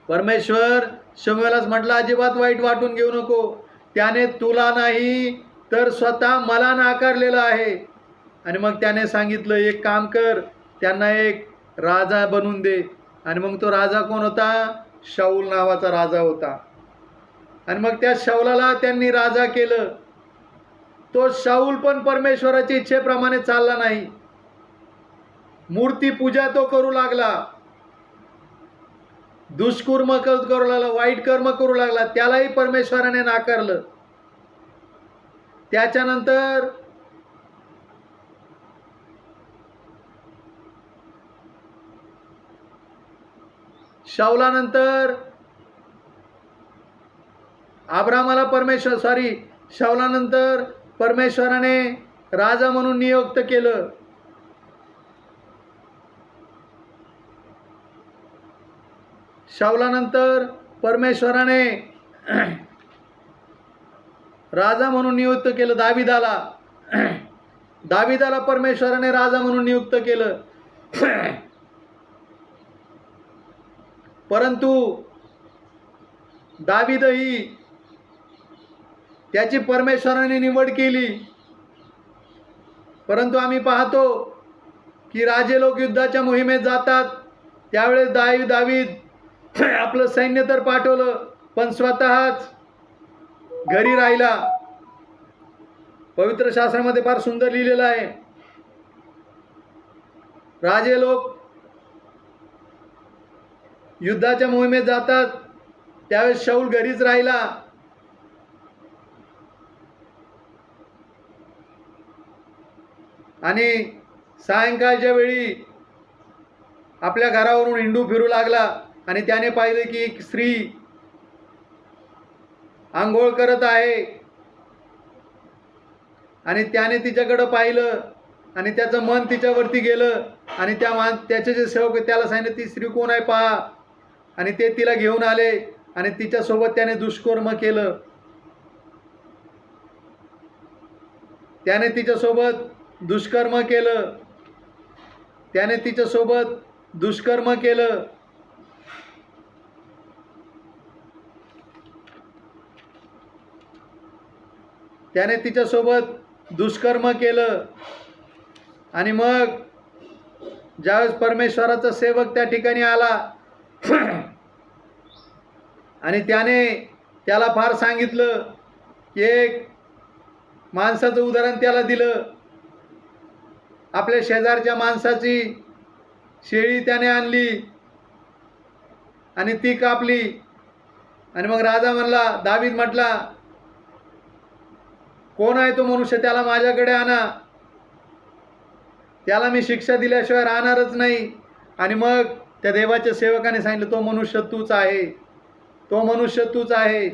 S1: परमेश्वर शमूएलास म्हटला, अजिबात वाईट वाटून घेऊ नको, त्याने तुला नाही तर स्वतः मला नाकारलेलं आहे. आणि मग त्याने सांगितलं, एक काम कर, त्यांना एक राजा बनवून दे. आणि मग तो राजा कोण होता? शाऊल नावाचा राजा होता. आणि मग त्या शाऊलाला त्यांनी राजा केलं. तो शाऊल पण परमेश्वराच्या इच्छेप्रमाणे चालला नाही. मूर्ती पूजा तो करू लागला, दुष्कर्म करू लागला, वाईट कर्म करू लागला, त्यालाही परमेश्वराने नाकारलं. त्याच्यानंतर शाऊलानंतर शाऊलानंतर परमेश्वराने राजा म्हणून नियुक्त केलं. शाऊलानंतर परमेश्वराने राजा म्हणून नियुक्त केलं दाविदाला परमेश्वराने राजा म्हणून नियुक्त केलं. परंतु दाविदही त्याची परमेश्वराने निवड केली. परंतु आम्ही पाहतो की राजे लोक युद्धाच्या मोहिमेत जातात, त्यावेळेस दावीद आपलं सैन्य तर पाठवलं, पण स्वतःच घरी राहिला. पवित्र शास्त्रामध्ये फार सुंदर लिहिलेलं आहे, राजे लोक युद्धाच्या मोहिमेत जातात, त्यावेळेस शाऊल घरीच राहिला. आणि सायंकाळच्या वेळी आपल्या घरावरून हिंडू फिरू लागला आणि त्याने पाहिले की एक स्त्री आंघोळ करत आहे. आणि त्याने तिच्याकडं पाहिलं आणि त्याचं मन तिच्यावरती गेलं. आणि त्याचे जे सेवक त्याला सांगितलं, ती स्त्री कोण आहे पहा. आणि ते तिला घेऊन आले आणि तिच्यासोबत त्याने दुष्कर्म केलं. त्याने तिच्यासोबत दुष्कर्म केलं. त्याने तिच्यासोबत दुष्कर्म केलं. त्याने तिच्यासोबत दुष्कर्म केलं. आणि मग ज्यावेळेस परमेश्वराचा सेवक त्या ठिकाणी आला आणि त्याला फार सांगितलं की एक माणसाचं उदाहरण त्याला दिलं. आपल्या शेजारच्या माणसाची शेळी त्याने आणली आणि ती कापली. आणि मग राजा म्हणला, दावीद म्हटला, कोण आहे तो मनुष्य, त्याला माझ्याकडे आणा, त्याला मी शिक्षा दिल्याशिवाय राहणारच नाही. आणि मग त्या देवाच्या सेवकाने सांगितलं, तो मनुष्य तूच आहे, तो मनुष्य तूच आहे.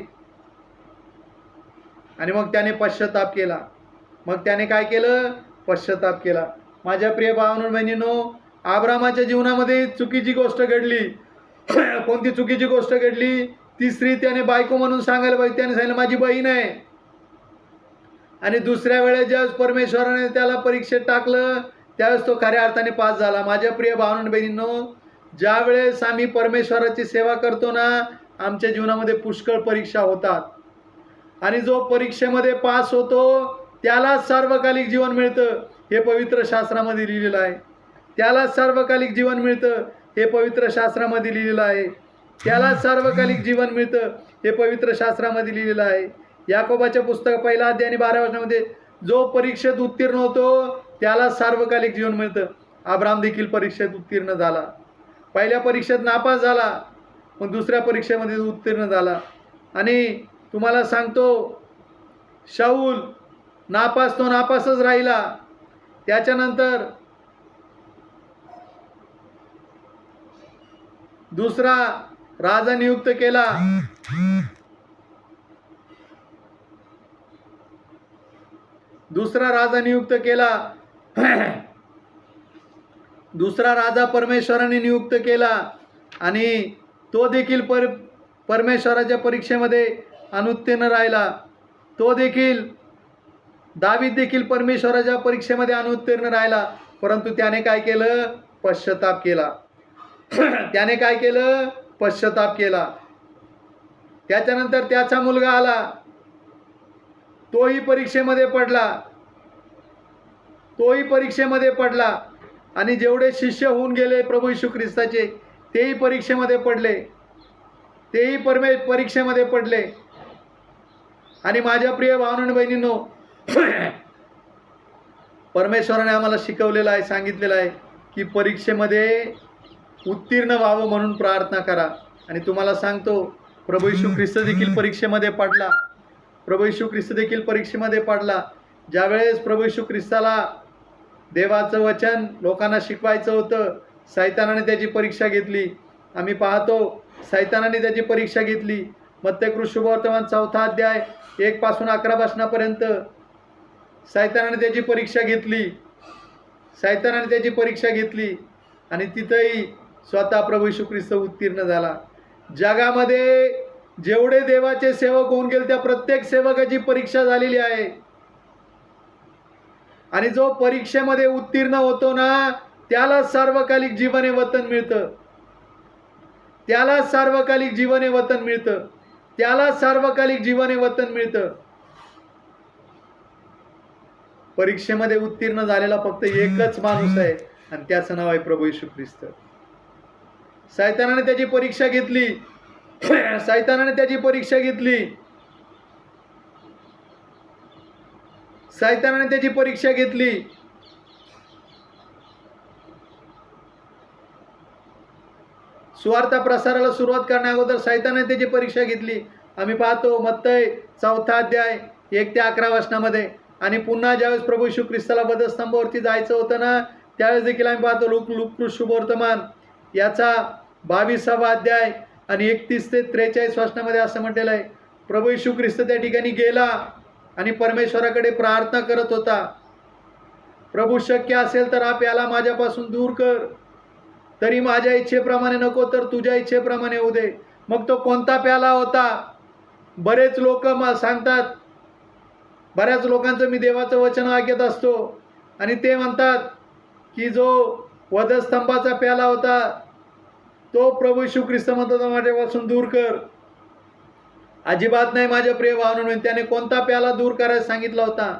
S1: आणि मग त्याने पश्चाताप केला. मग त्याने काय केलं? पश्चाताप केला. माझ्या प्रिय भावांनो बहिणींनो, अब्रामाच्या जीवनामध्ये चुकीची गोष्ट घडली. कोणती चुकीची गोष्ट घडली? ती स्त्री त्याने बायको म्हणून सांगायला पाहिजे, त्याने सांगितलं माझी बहीण आहे. आणि दुसऱ्या वेळेस ज्यावेळेस परमेश्वराने त्याला परीक्षेत टाकलं त्यावेळेस तो खऱ्या अर्थाने पास झाला. माझ्या प्रिय भावांनो बहिणींनो, ज्या वेळेस आम्ही परमेश्वराची सेवा करतो ना, आमच्या जीवनामध्ये पुष्कळ परीक्षा होतात. आणि जो परीक्षेमध्ये पास होतो त्यालाच सार्वकालिक जीवन मिळतं, हे पवित्र शास्त्रामध्ये लिहिलेलं आहे. त्यालाच सार्वकालिक जीवन मिळतं, हे पवित्र शास्त्रामध्ये लिहिलेलं आहे. त्यालाच सार्वकालिक जीवन मिळतं, हे पवित्र शास्त्रामध्ये लिहिलेलं आहे. याकोबाच्या पुस्तक 1 अध्याय आणि 12 वचनामध्ये जो परीक्षेत उत्तीर्ण होतो त्याला सार्वकालिक जीवन मिळतं. अब्राम देखील परीक्षेत उत्तीर्ण झाला. पहिल्या परीक्षेत नापास झाला, मग दुसऱ्या परीक्षेमध्ये उत्तीर्ण झाला. आणि तुम्हाला सांगतो, शाऊल तो नापासच राहिला. त्याच्यानंतर दुसरा राजा नियुक्त केला. दुसरा राजा परमेश्वराने नियुक्त केला आणि तो देखील परमेश्वराच्या परीक्षेमध्ये अनुत्तीर्ण राहिला. तो देखील दावीद देखील परमेश्वराच्या परीक्षेमध्ये अनुत्तीर्ण राहिला. परंतु त्याने काय केलं? पश्चाताप केला. पश्चाताप केला. त्याच्यानंतर त्याचा मुलगा आला, तोही परीक्षेमध्ये पडला. आणि जेवढे शिष्य होऊन गेले प्रभू येशू ख्रिस्ताचे तेही परीक्षेमध्ये पडले. आणि माझ्या प्रिय भावांनो बहिणींनो, परमेश्वराने आम्हाला शिकवलेलं आहे, सांगितलेलं आहे की परीक्षेमध्ये उत्तीर्ण व्हावं म्हणून प्रार्थना करा. आणि तुम्हाला सांगतो, प्रभू येशू ख्रिस्त देखील परीक्षेमध्ये पडला. ज्यावेळेस प्रभू येशू ख्रिस्ताला देवाचं वचन लोकांना शिकवायचं होतं, सैतानाने त्याची परीक्षा घेतली. आम्ही पाहतो, सैतानाने त्याची परीक्षा घेतली. मत्तेकृत शुभवर्तमान 4 अध्याय 1 पासून 11 वचनापर्यंत सैतानाने त्याची परीक्षा घेतली. आणि तिथंही स्वतः प्रभू येशू ख्रिस्त उत्तीर्ण झाला. जगामध्ये जेवढे देवाचे सेवक होऊन गेले त्या प्रत्येक सेवकाची परीक्षा झालेली आहे. आणि जो परीक्षेमध्ये उत्तीर्ण होतो ना, त्याला सार्वकालिक जीवने वतन मिळतं. परीक्षेमध्ये उत्तीर्ण झालेला फक्त एकच माणूस आहे आणि त्याचं नाव आहे प्रभू येशू ख्रिस्त. सैतानाने त्याची परीक्षा घेतली. सुवार्थ प्रसाराला सुरुवात करण्या अगोदर सैतानाने त्याची परीक्षा घेतली. आम्ही पाहतो मत्तई 4 अध्याय 1 ते 11 वचनामध्ये. आणि पुन्हा ज्यावेळेस प्रभू येशू ख्रिस्ताला वधस्तंभावरती जायचं होतं ना, त्यावेळेस देखील आम्ही पाहतो लूका शुभवर्तमान याचा 22 अध्याय आणि 31 ते 43 वचनामध्ये असं म्हटलेलं आहे, प्रभू येशू ख्रिस्त त्या ठिकाणी गेला आणि परमेश्वराकडे प्रार्थना करत होता, प्रभू शक्य असेल तर हा प्याला माझ्यापासून दूर कर, तरी माझ्या इच्छेप्रमाणे नको तर तुझ्या इच्छेप्रमाणे होऊ दे. मग तो कोणता प्याला होता? बरेच लोक सांगतात, बऱ्याच लोकांचं मी देवाचं वचन ऐकत असतो आणि ते म्हणतात की जो वधस्तंभाचा प्याला होता तो प्रभू येशू ख्रिस्त म्हणत होता माझ्यापासून दूर कर. अजिबात नाही माझ्या प्रिय भावांनो. त्याने कोणता प्याला दूर करायला सांगितला होता?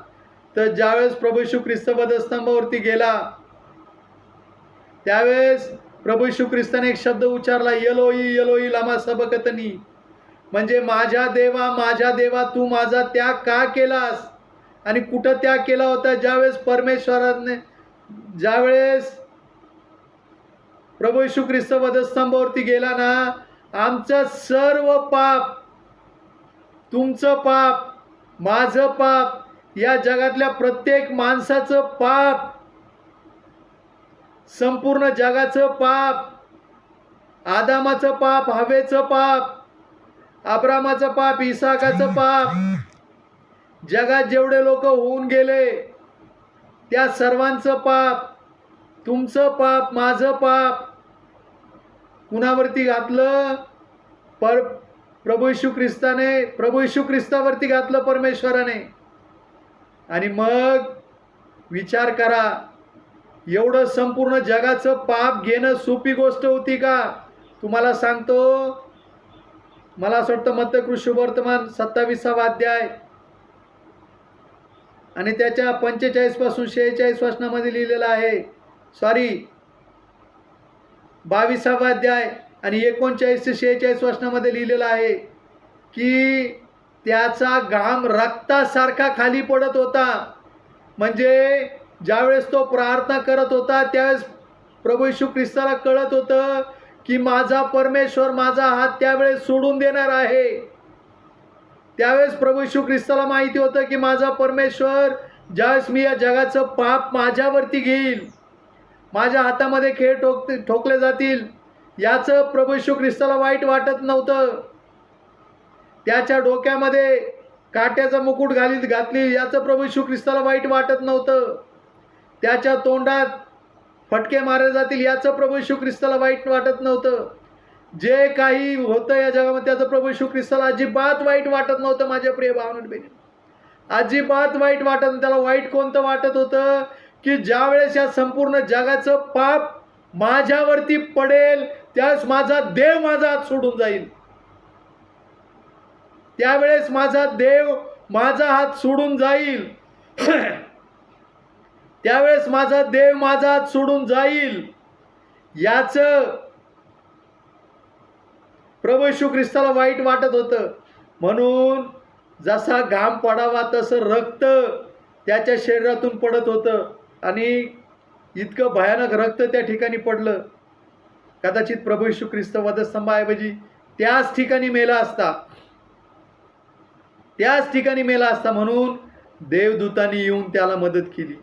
S1: तर ज्यावेळेस प्रभू येशू ख्रिस्त वधस्तंभावरती गेला त्यावेळेस प्रभू येशू ख्रिस्ताने एक शब्द उच्चारला, एलोही एलोही लामा सबक्तनी, म्हणजे माझ्या देवा तू माझा त्याग का केलास? आणि कुठं त्याग केला होता? ज्यावेळेस प्रभू येशू ख्रिस्त वधस्तंभावरती गेला ना, आमचं सर्व पाप, तुमचं पाप, माझं पाप, या जगातल्या प्रत्येक माणसाचं पाप, संपूर्ण जगाचं पाप, आदामाचं पाप, हवेचं पाप, अब्रामाचं पाप, इसाकाचं पाप, जगात जेवढे लोक होऊन गेले त्या सर्वांचं पाप, तुमचं पाप, माझं पाप कुणावरती घातलं? प्रभू येशू ख्रिस्तावरती घातलं परमेश्वराने. आणि मग विचार करा, एवढं संपूर्ण जगाचं पाप घेणं सोपी गोष्ट होती का? तुम्हाला सांगतो, मला असं वाटतं मत्तेकृत शुभवर्तमान 27 अध्याय आणि त्याच्या 45 पासून 46 वचनामध्ये लिहिलेलं आहे, 22 अध्याय आणि 39 ते 46 वचनामध्ये लिहिलेलं आहे की त्याचा घाम रक्तासारखा खाली पडत होता म्हणजे ज्यावेळेस तो प्रार्थना करत होता त्यावेळेस प्रभू येशू ख्रिस्ताला कळत होतं की माझा परमेश्वर माझा हात त्यावेळेस सोडून देणार आहे. त्यावेळेस प्रभू येशू ख्रिस्ताला माहिती होतं की माझा परमेश्वर ज्यावेळेस मी या जगाचं पाप माझ्यावरती घेईल, माझ्या हातामध्ये खेळ ठोकले जातील, याचं प्रभू येशू ख्रिस्ताला वाईट वाटत नव्हतं. त्याच्या डोक्यामध्ये काट्याचा मुकुट घातली याचं प्रभू येशू ख्रिस्ताला वाईट वाटत नव्हतं. त्याच्या तोंडात फटके मारले जातील याचं प्रभू येशू ख्रिस्ताला वाईट वाटत नव्हतं. जे काही होतं या जगामध्ये त्याचं प्रभू येशू ख्रिस्ताला अजिबात वाईट वाटत नव्हतं. माझ्या प्रिय भावना बहिणी, अजिबात वाईट वाटत नव्हतं. त्याला वाईट कोणतं वाटत होतं की ज्यावेळेस या संपूर्ण जगाचं पाप माझ्यावरती पडेल त्यावेळेस माझा देव माझा हात सोडून जाईल. त्यावेळेस माझा देव माझा हात सोडून जाईल. त्यावेळेस माझा देव माझा हात सोडून जाईल याचं प्रभू येशू ख्रिस्ताला वाईट वाटत होतं. म्हणून जसा घाम पडावा तसं रक्त त्याच्या शरीरातून पडत होतं आणि इतकं भयानक रक्त त्या ठिकाणी पडलं. कदाचित प्रभू येशू ख्रिस्त वधस्तंभाऐवजी त्याच ठिकाणी मेला असता, त्याच ठिकाणी मेला असता. म्हणून देवदूतांनी येऊन त्याला मदत केली.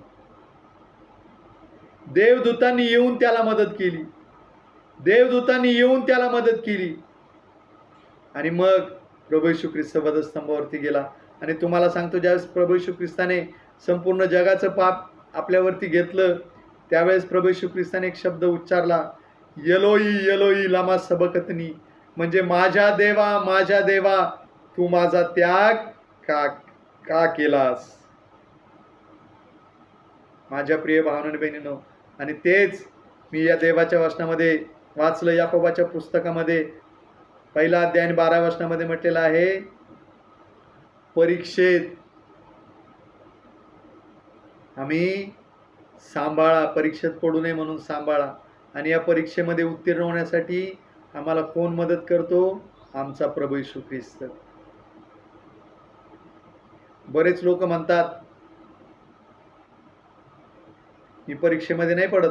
S1: देवदूतांनी येऊन त्याला मदत केली. देवदूतांनी येऊन त्याला मदत केली. आणि मग प्रभू येशू ख्रिस्त वधस्तंभावरती गेला. आणि तुम्हाला सांगतो ज्यावेळेस प्रभू येशू ख्रिस्ताने संपूर्ण जगाचं पाप आपल्यावरती घेतलं त्यावेळेस प्रभू येशू ख्रिस्ताने एक शब्द उच्चारला, एलोई एलोई लामा सबकतनी, म्हणजे माझ्या देवा तू माझा त्याग का केलास. माझ्या प्रिय भावना बहिणींनो, आणि तेच मी या देवाच्या वचनामध्ये वाचलं. याकोबाच्या पुस्तकामध्ये 1 अध्याय आणि 12 वचनामध्ये म्हटलेलं आहे, परीक्षेत आम्ही सांभाळा, परीक्षेत पडू नये म्हणून सांभाळा. आणि या परीक्षेमध्ये उत्तीर्ण होण्यासाठी आम्हाला कोण मदत करतो? आमचा प्रभू येशू ख्रिस्त. बरेच लोक म्हणतात मी परीक्षेमध्ये नाही पडत,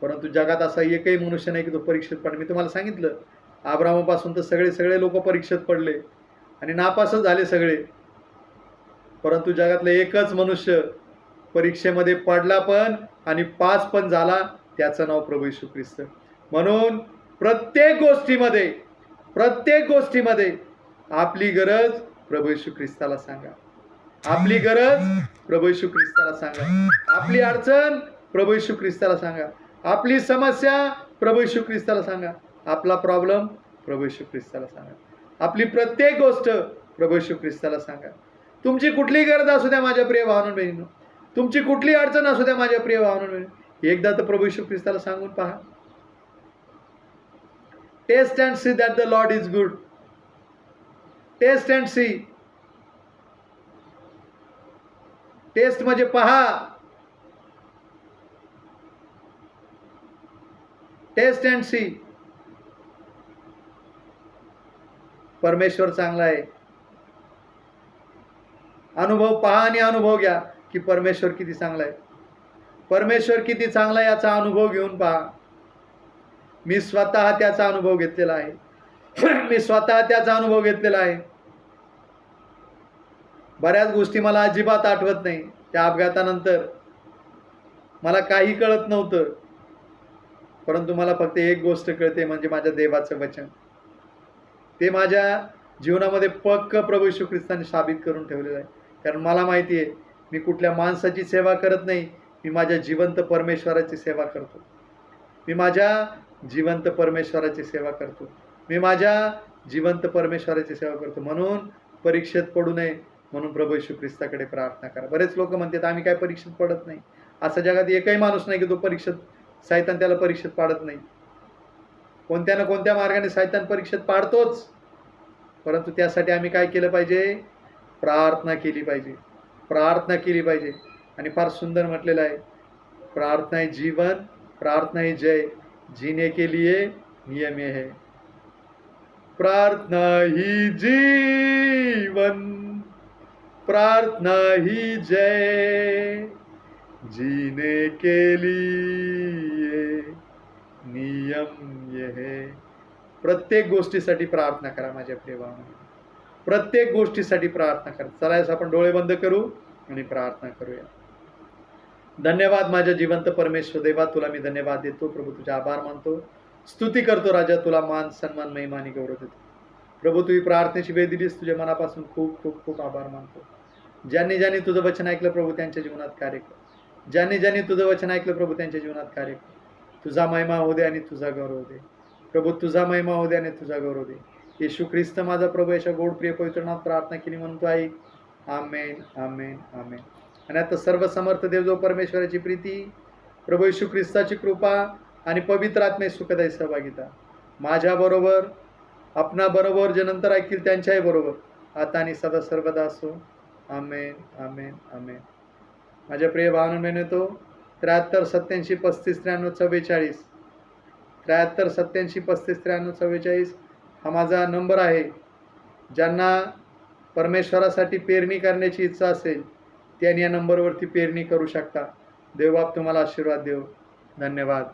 S1: परंतु जगात असा एकही मनुष्य नाही की तो परीक्षेत पडला. मी तुम्हाला सांगितलं अब्राहमापासून तर सगळे लोक परीक्षेत पडले आणि नापासच झाले सगळे, परंतु जगातलं एकच मनुष्य परीक्षेमध्ये पडला पण आणि पास पण झाला, त्याचं नाव प्रभू येशू ख्रिस्त. म्हणून प्रत्येक गोष्टीमध्ये आपली गरज प्रभू येशू ख्रिस्ताला सांगा. आपली गरज प्रभू येशू ख्रिस्ताला सांगा. आपली अडचण प्रभू येशू ख्रिस्ताला सांगा. आपली समस्या प्रभू येशू ख्रिस्ताला सांगा. आपला प्रॉब्लेम प्रभू येशू ख्रिस्ताला सांगा. आपली प्रत्येक गोष्ट प्रभू येशू ख्रिस्ताला सांगा. तुमची कुठलीही गरज असू द्या माझ्या प्रिय भावना बहिणींनो, तुमची कुठली अडचण असू द्या माझ्या प्रिय भावना बहिणींनो, एकदा तर प्रभू येशू ख्रिस्ताला सांगून पहा. Taste and see that the Lord is good. Taste and see. Taste म्हणजे पहा. Taste and see. परमेश्वर चांगला आहे. अनुभव पहा आणि अनुभव घ्या की परमेश्वर किती चांगला आहे. परमेश्वर किती चांगला आहे याचा अनुभव घेऊन पहा. मी स्वतः त्याचा अनुभव घेतलेला आहे. मी स्वतः त्याचा अनुभव घेतलेला आहे. बऱ्याच गोष्टी मला अजिबात आठवत नाही. त्या अपघातानंतर मला काही कळत नव्हतं, परंतु मला फक्त एक गोष्ट कळते, म्हणजे माझ्या देवाचं वचन. ते माझ्या जीवनामध्ये पक्क प्रभू येशू ख्रिस्ताने साबित करून ठेवलेलं आहे. कारण मला माहिती आहे मी कुठल्या माणसाची सेवा करत नाही, मी माझ्या जिवंत परमेश्वराची सेवा करतो. मी माझ्या जिवंत परमेश्वराची सेवा करतो. मी माझ्या जिवंत परमेश्वराची सेवा करतो. म्हणून परीक्षेत पडू नये म्हणून प्रभू येशू ख्रिस्ताकडे प्रार्थना करा. बरेच लोक म्हणतात आम्ही काय परीक्षेत पडत नाही. असा जगात एकही माणूस नाही की तो सैतान त्याला परीक्षेत पाडत नाही. कोणत्या ना कोणत्या मार्गाने सैतान परीक्षेत पाडतोच, परंतु त्यासाठी आम्ही काय केलं पाहिजे? प्रार्थना केली पाहिजे. प्रार्थना केली पाहिजे. आणि फार सुंदर म्हटलेलं आहे, प्रार्थना ही जीवन, प्रार्थना ही जय, जीने के लिए नियम ये है. प्रार्थना ही जीवन, प्रार्थना ही जय जीने के लिए नियम ये है. प्रत्येक गोष्टीसाठी प्रार्थना करा माझ्या प्रिय भावांनो. प्रत्येक गोष्टीसाठी प्रार्थना करा. चला आज आपण डोळे बंद करू आणि प्रार्थना करूया. धन्यवाद माझ्या जिवंत परमेश्वर देवा, तुला मी धन्यवाद देतो प्रभू, तुझे आभार मानतो, स्तुती करतो राजा, तुला मान सन्मान महिमा आणि गौरव देतो प्रभू. तू ही प्रार्थनेची वेळ दिलीस, तुझ्या मनापासून खूप खूप खूप आभार मानतो. ज्यांनी ज्यांनी तुझं वचन ऐकलं प्रभू त्यांच्या जीवनात कार्य कर. ज्यांनी ज्यांनी तुझं वचन ऐकलं प्रभू त्यांच्या जीवनात कार्य कर. तुझा महिमा होऊ दे आणि तुझा गौरव दे प्रभू. तुझा महिमा होऊ दे आणि तुझा गौरव दे. येशू ख्रिस्त माझा प्रभू याच्या गोड प्रिय पवित्र नामात प्रार्थना केली म्हणून तू ऐक. आमेन आमेन आमेन. आणि आता सर्व समर्थ देव जो परमेश्वराची प्रीती, प्रभू येशू ख्रिस्ताची कृपा आणि पवित्र आत्मे सुखदायी सहभागिता माझ्याबरोबर, आपणाबरोबर जे नंतर ऐकतील त्यांच्याही बरोबर आता आणि सदा सर्वदा असो. आमेन आमेन आमेन. माझ्या प्रिय भावना तो 73 87 35 93 44 73 87 35 93 44 हा माझा नंबर आहे. ज्यांना परमेश्वरासाठी पेरणी करण्याची इच्छा असेल त्यांनी या नंबरवरती पेरणी करू शकता. देवबाप तुम्हाला आशीर्वाद देव. धन्यवाद.